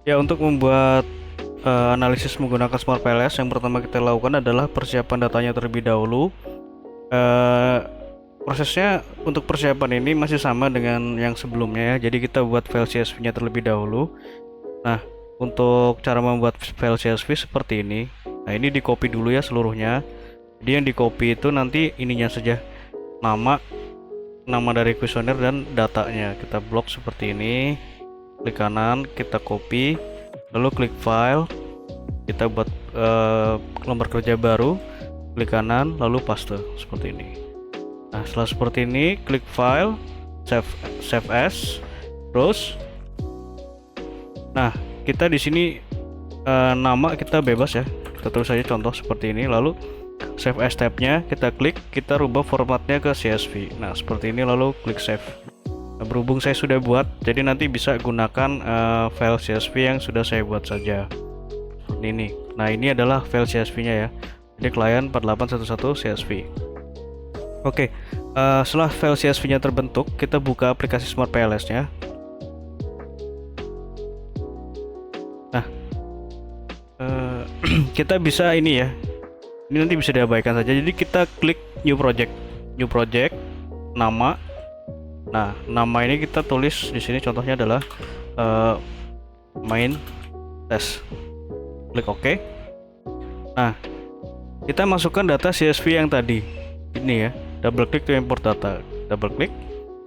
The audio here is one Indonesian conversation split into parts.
Ya, untuk membuat analisis menggunakan Smart PLS, yang pertama kita lakukan adalah persiapan datanya terlebih dahulu. Eh, Prosesnya untuk persiapan ini masih sama dengan yang sebelumnya ya. Jadi kita buat file CSV-nya terlebih dahulu. Nah, untuk cara membuat file CSV seperti ini. Nah, ini di copy dulu ya seluruhnya. Jadi yang di copy itu nanti ininya saja, nama nama dari kuesioner dan datanya. Kita blok seperti ini. Klik kanan, kita copy, lalu klik file, kita buat lembar kerja baru, klik kanan, lalu paste seperti ini. Nah, setelah seperti ini, klik file, save as, terus. Nah, kita di sini nama kita bebas ya. Kita tulis saja contoh seperti ini, lalu save as tabnya kita klik, kita rubah formatnya ke CSV. Nah, seperti ini, lalu klik save. Nah, berhubung saya sudah buat, jadi nanti bisa gunakan file CSV yang sudah saya buat saja. Seperti ini. Nah, ini adalah file CSV-nya ya. Jadi client 4811 CSV. Oke, setelah file CSV-nya terbentuk, kita buka aplikasi Smart PLS-nya. Nah, kita bisa ini ya. Ini nanti bisa diabaikan saja. Jadi kita klik new project, nama. Nah, nama ini kita tulis di sini contohnya adalah main test. Klik OK. Nah, kita masukkan data CSV yang tadi. Ini ya. Double klik to import data. Double klik.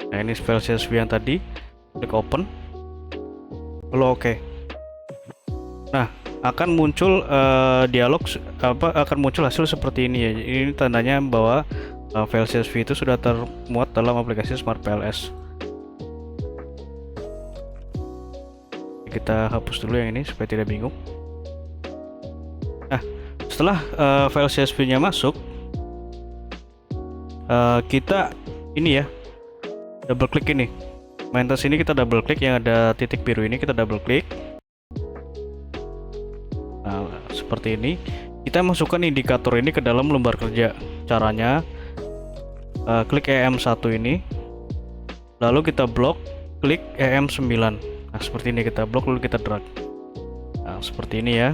Nah, ini file CSV yang tadi. Klik open. Lalu OK. Nah, akan muncul akan muncul hasil seperti ini ya. Ini tandanya bahwa file CSV itu sudah termuat dalam aplikasi Smart PLS. Kita hapus dulu yang ini supaya tidak bingung. Nah, setelah file CSV-nya masuk, kita ini ya, double klik ini. Maintenance ini kita double klik, yang ada titik biru ini kita double klik. Nah, seperti ini. Kita masukkan indikator ini ke dalam lembar kerja. Caranya, klik EM1 ini, lalu kita blok, klik EM9. Nah, seperti ini kita blok, lalu kita drag. Nah, seperti ini ya.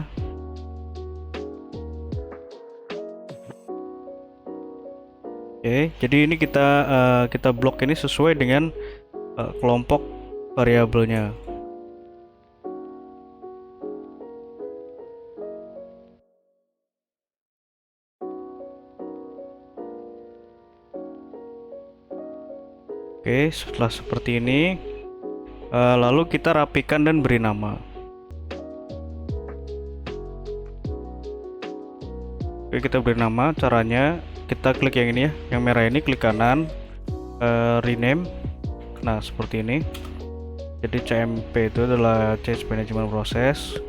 Oke, jadi ini kita blok ini sesuai dengan kelompok variabelnya. Oke, setelah seperti ini, lalu kita rapikan dan beri nama. Oke, kita beri nama. Caranya kita klik yang ini ya, yang merah ini, klik kanan, rename. Nah, seperti ini. Jadi CMP itu adalah Change Management Process.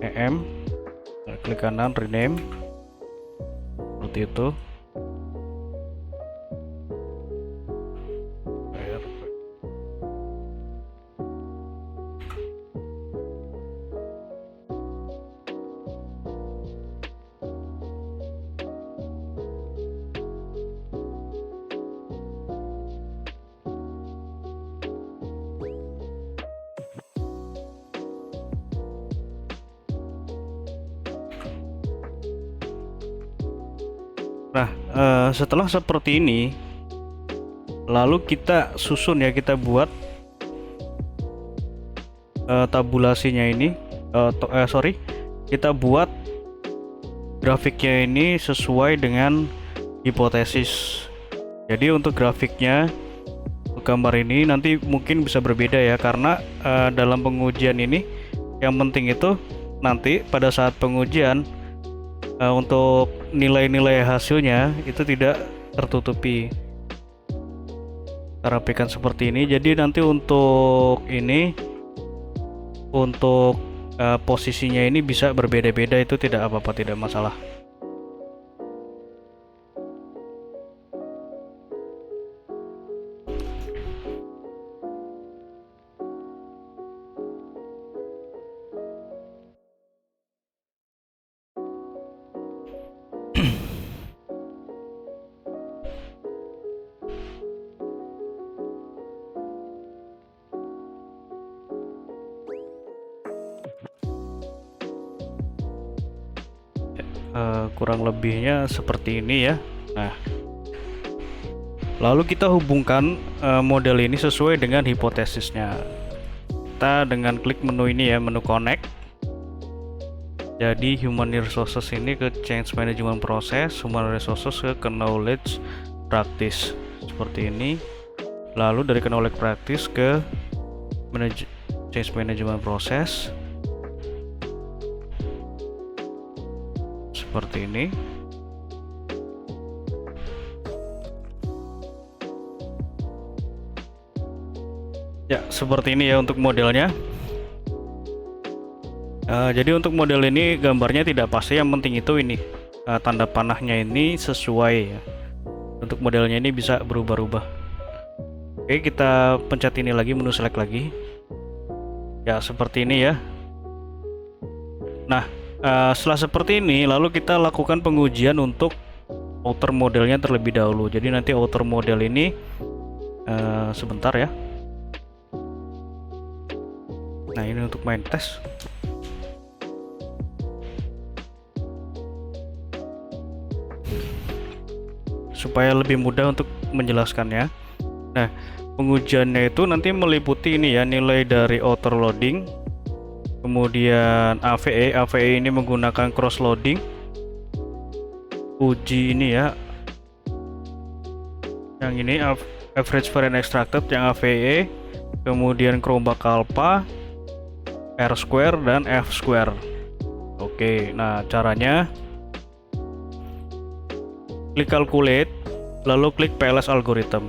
EM, nah, klik kanan, rename. Seperti itu. Nah, setelah seperti ini, lalu kita susun ya, kita buat tabulasinya ini. Kita buat grafiknya ini sesuai dengan hipotesis. Jadi untuk grafiknya, gambar ini nanti mungkin bisa berbeda ya, karena dalam pengujian ini yang penting itu nanti pada saat pengujian, untuk nilai-nilai hasilnya itu tidak tertutupi. Kita rapikan seperti ini. Jadi nanti untuk posisinya ini bisa berbeda-beda, itu tidak apa-apa, tidak masalah. kurang lebihnya seperti ini ya. Nah, lalu kita hubungkan model ini sesuai dengan hipotesisnya. Kita dengan klik menu ini ya, menu connect. Jadi human resources ini ke change management process, human resources ke knowledge practice seperti ini. Lalu dari knowledge practice ke change management process seperti ini. Ya, seperti ini ya untuk modelnya. Jadi untuk model ini gambarnya tidak pasti, yang penting itu ini tanda panahnya ini sesuai ya. Untuk modelnya ini bisa berubah-ubah. Oke, kita pencet ini lagi, menu select lagi. Ya, seperti ini ya. Nah, setelah seperti ini, lalu kita lakukan pengujian untuk outer modelnya terlebih dahulu. Jadi nanti outer model ini sebentar ya. Nah, ini untuk main tes. Supaya lebih mudah untuk menjelaskannya. Nah, pengujiannya itu nanti meliputi ini ya, nilai dari outer loading, kemudian AVE ini menggunakan cross loading, uji ini ya, yang ini average variance extracted yang AVE, kemudian Cronbach alpha, R square dan F square. Oke, nah caranya klik calculate, lalu klik PLS algorithm.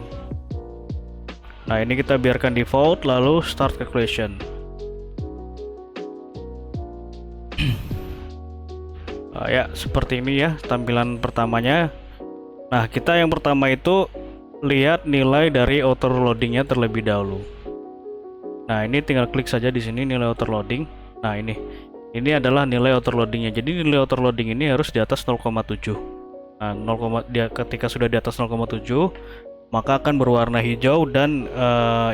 Nah, ini kita biarkan default, lalu start calculation. Ya, seperti ini ya tampilan pertamanya. Nah, kita yang pertama itu lihat nilai dari outer loadingnya terlebih dahulu. Nah, ini tinggal klik saja di sini nilai outer loading. Nah, ini adalah nilai outer loadingnya. Jadi nilai outer loading ini harus di atas 0,7. Nah, ketika sudah di atas 0,7, maka akan berwarna hijau dan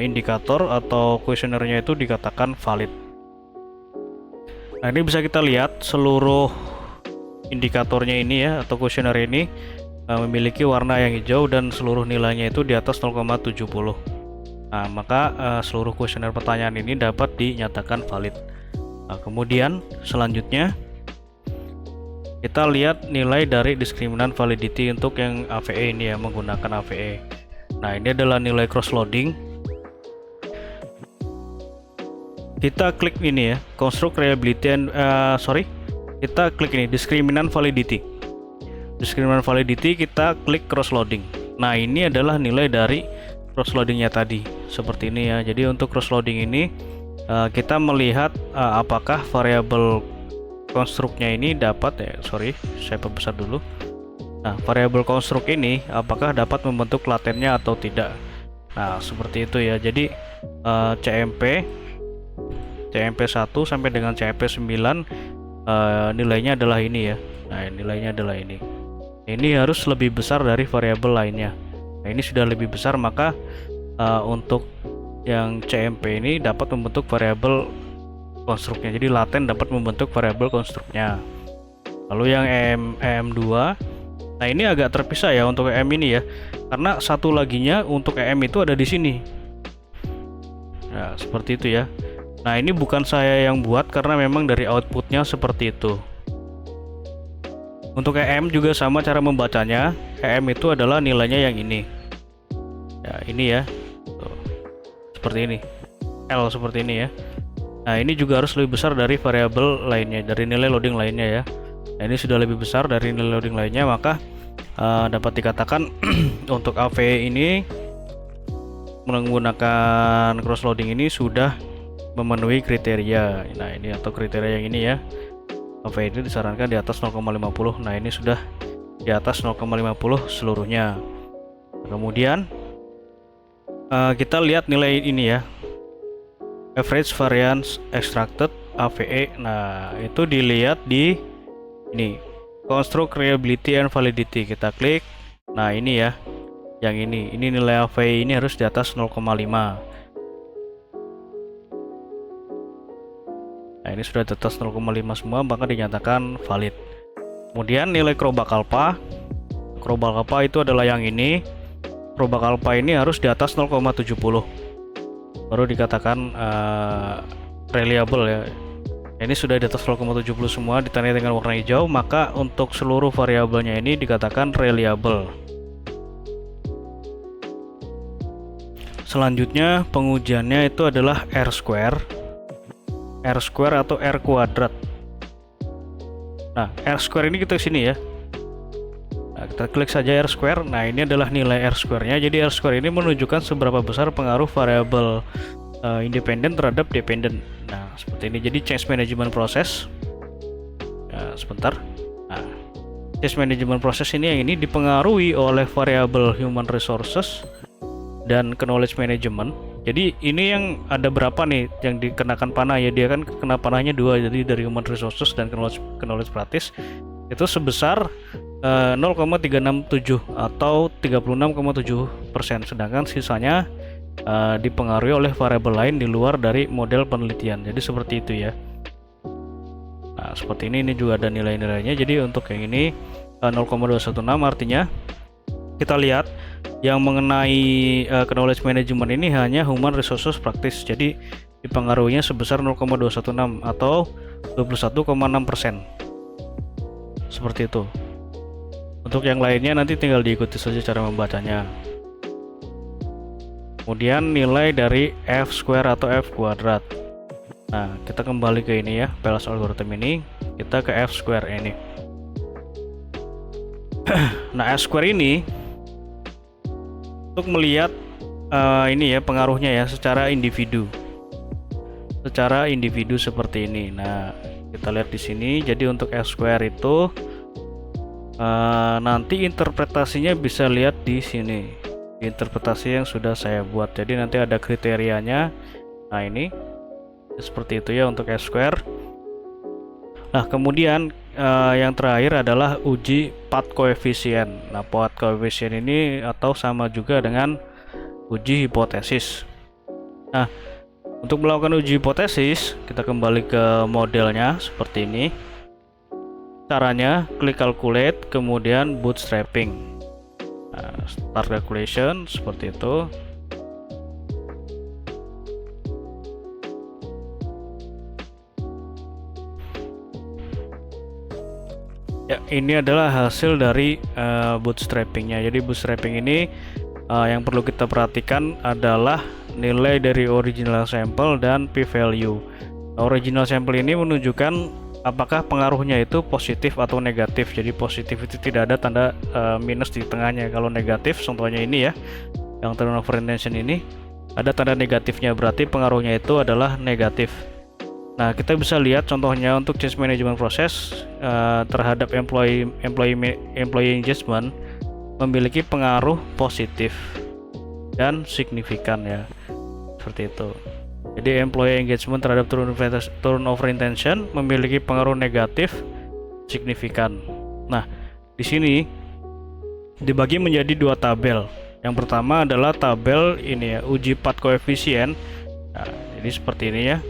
indikator atau kuesionernya itu dikatakan valid. Nah, ini bisa kita lihat seluruh indikatornya ini ya, atau kuesioner ini memiliki warna yang hijau dan seluruh nilainya itu di atas 0,70. Nah, maka seluruh kuesioner pertanyaan ini dapat dinyatakan valid. Nah, kemudian selanjutnya kita lihat nilai dari diskriminan validity untuk yang AVE ini ya, menggunakan AVE. Nah, ini adalah nilai cross loading. Kita klik ini ya, construct reliability and kita klik ini diskriminan validity. Diskriminan validity kita klik cross loading. Nah, ini adalah nilai dari cross loadingnya tadi, seperti ini ya. Jadi untuk cross loading ini kita melihat apakah variabel konstruknya ini dapat saya perbesar dulu. Nah, variabel konstruk ini apakah dapat membentuk latennya atau tidak. Nah, seperti itu ya. Jadi CMP 1 sampai dengan CMP 9 nilainya adalah ini ya. Nah, nilainya adalah ini. Ini harus lebih besar dari variabel lainnya. Nah, ini sudah lebih besar, maka untuk yang CMP ini dapat membentuk variabel konstruknya. Jadi laten dapat membentuk variabel konstruknya. Lalu yang EM2, nah ini agak terpisah ya untuk EM ini ya, karena satu laginya untuk EM itu ada di sini. Nah, seperti itu ya. Nah, ini bukan saya yang buat karena memang dari outputnya seperti itu. Untuk EM juga sama cara membacanya. EM itu adalah nilainya yang ini. Ya, ini ya. Tuh. Seperti ini. L seperti ini ya. Nah, ini juga harus lebih besar dari variabel lainnya, dari nilai loading lainnya ya. Nah, ini sudah lebih besar dari nilai loading lainnya, maka dapat dikatakan untuk AVE ini menggunakan cross loading ini sudah memenuhi kriteria. Nah, ini atau kriteria yang ini ya. AVE ini disarankan di atas 0,50. Nah, ini sudah di atas 0,50 seluruhnya. Kemudian kita lihat nilai ini ya, average variance extracted AVE. Nah, itu dilihat di ini construct reliability and validity. Kita klik. Nah, ini ya, yang ini nilai AVE ini harus di atas 0,5. Nah, ini sudah di atas 0,5 semua, maka dinyatakan valid. Kemudian nilai Kerbak Alpha. Kerbak Alpha itu adalah yang ini. Kerbak Alpha ini harus di atas 0,70 baru dikatakan reliable ya. Ini sudah di atas 0,70 semua ditandai dengan warna hijau, maka untuk seluruh variabelnya ini dikatakan reliable. Selanjutnya pengujiannya itu adalah R square atau R kuadrat. Nah, R square ini kita sini ya. Nah, kita klik saja R square. Nah, ini adalah nilai R square-nya. Jadi R square ini menunjukkan seberapa besar pengaruh variabel independen terhadap dependen. Nah, seperti ini. Jadi change management process. Sebentar. Nah, change management process ini yang ini dipengaruhi oleh variabel human resources dan knowledge management. Jadi ini yang ada berapa nih yang dikenakan panah ya, dia kan kena panahnya dua, jadi dari human resources dan knowledge practice itu sebesar 0,367 atau 36,7%, sedangkan sisanya dipengaruhi oleh variabel lain di luar dari model penelitian. Jadi seperti itu ya. Nah, seperti ini juga ada nilai-nilainya. Jadi untuk yang ini 0,216 artinya kita lihat yang mengenai knowledge management ini hanya human resources practice, jadi dipengaruhinya sebesar 0,216 atau 21,6%. Seperti itu. Untuk yang lainnya nanti tinggal diikuti saja cara membacanya. Kemudian nilai dari F square atau F kuadrat. Nah, kita kembali ke ini ya, PLS algorithm ini, kita ke F square ini. Nah, F square ini untuk melihat ini ya pengaruhnya ya secara individu seperti ini. Nah, kita lihat di sini. Jadi untuk F square itu nanti interpretasinya bisa lihat di sini, interpretasi yang sudah saya buat. Jadi nanti ada kriterianya. Nah, ini seperti itu ya untuk F square. Nah, kemudian yang terakhir adalah uji path coefficient. Nah, path coefficient ini atau sama juga dengan uji hipotesis. Nah, untuk melakukan uji hipotesis, kita kembali ke modelnya seperti ini. Caranya klik calculate, kemudian bootstrapping. Nah, start calculation seperti itu. Ya, ini adalah hasil dari bootstrappingnya. Jadi bootstrapping ini yang perlu kita perhatikan adalah nilai dari original sample dan p-value. Original sample ini menunjukkan apakah pengaruhnya itu positif atau negatif. Jadi positif itu tidak ada tanda minus di tengahnya. Kalau negatif, contohnya ini ya, yang turnover intention ini ada tanda negatifnya, berarti pengaruhnya itu adalah negatif. Nah, kita bisa lihat contohnya untuk change management process terhadap employee engagement memiliki pengaruh positif dan signifikan ya, seperti itu. Jadi employee engagement terhadap turnover intention memiliki pengaruh negatif signifikan. Nah, di sini dibagi menjadi dua tabel. Yang pertama adalah tabel ini ya, uji path coefficient. Nah, jadi seperti ini ya.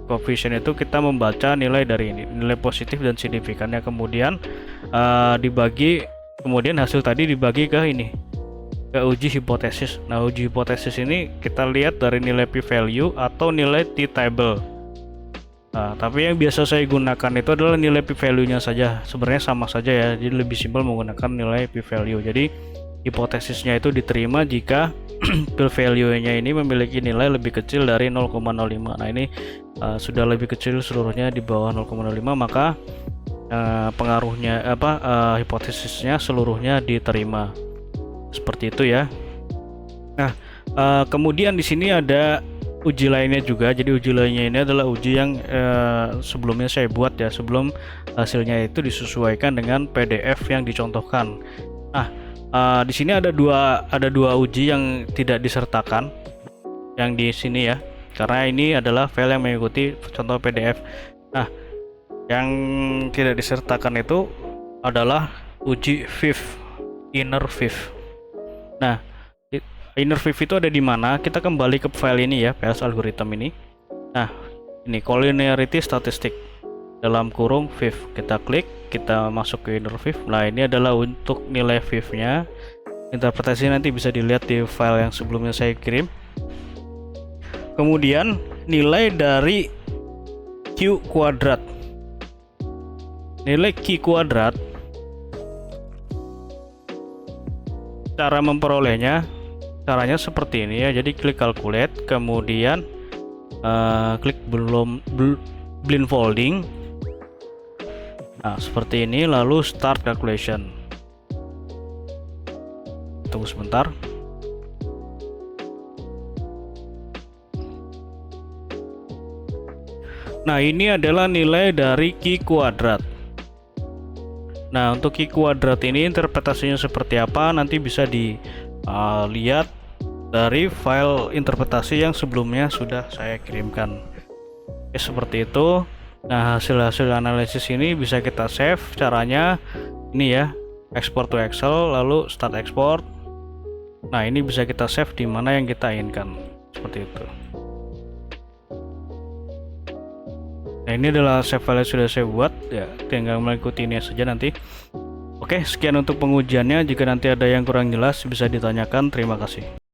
Coefficient itu kita membaca nilai dari ini, nilai positif dan signifikannya, kemudian dibagi, kemudian hasil tadi dibagi ke ini, ke uji hipotesis. Nah, uji hipotesis ini kita lihat dari nilai p-value atau nilai t-table. Nah, tapi yang biasa saya gunakan itu adalah nilai p-value-nya saja. Sebenarnya sama saja ya, jadi lebih simpel menggunakan nilai p-value. Jadi hipotesisnya itu diterima jika p-value-nya ini memiliki nilai lebih kecil dari 0,05. Nah, ini sudah lebih kecil seluruhnya di bawah 0,05, maka pengaruhnya hipotesisnya seluruhnya diterima. Seperti itu ya. Nah, kemudian di sini ada uji lainnya juga. Jadi uji lainnya ini adalah uji yang sebelumnya saya buat ya, sebelum hasilnya itu disesuaikan dengan PDF yang dicontohkan. Nah, di sini ada dua uji yang tidak disertakan yang di sini ya, karena ini adalah file yang mengikuti contoh PDF. Nah, yang tidak disertakan itu adalah uji fifth, inner fifth. Nah, inner fifth itu ada di mana? Kita kembali ke file ini ya, PLS algorithm ini. Nah, ini collinearity statistic. dalam kurung viv. Kita klik, kita masuk ke inner viv. Nah, ini adalah untuk nilai viv-nya. Interpretasi nanti bisa dilihat di file yang sebelumnya saya kirim. Kemudian nilai dari Q kuadrat. Nilai Q kuadrat, cara memperolehnya, caranya seperti ini ya. Jadi klik calculate, kemudian klik blindfolding. Nah, seperti ini, lalu start calculation. Tunggu sebentar. Nah, ini adalah nilai dari Q kuadrat. Nah, untuk Q kuadrat ini interpretasinya seperti apa nanti bisa dilihat dari file interpretasi yang sebelumnya sudah saya kirimkan. Oke, seperti itu. Nah, hasil analisis ini bisa kita save. Caranya ini ya, export to Excel, lalu start export. Nah, ini bisa kita save di mana yang kita inginkan, seperti itu. Nah, ini adalah save file yang sudah saya buat ya, tinggal mengikuti ini saja nanti. Oke, sekian untuk pengujiannya. Jika nanti ada yang kurang jelas bisa ditanyakan. Terima kasih.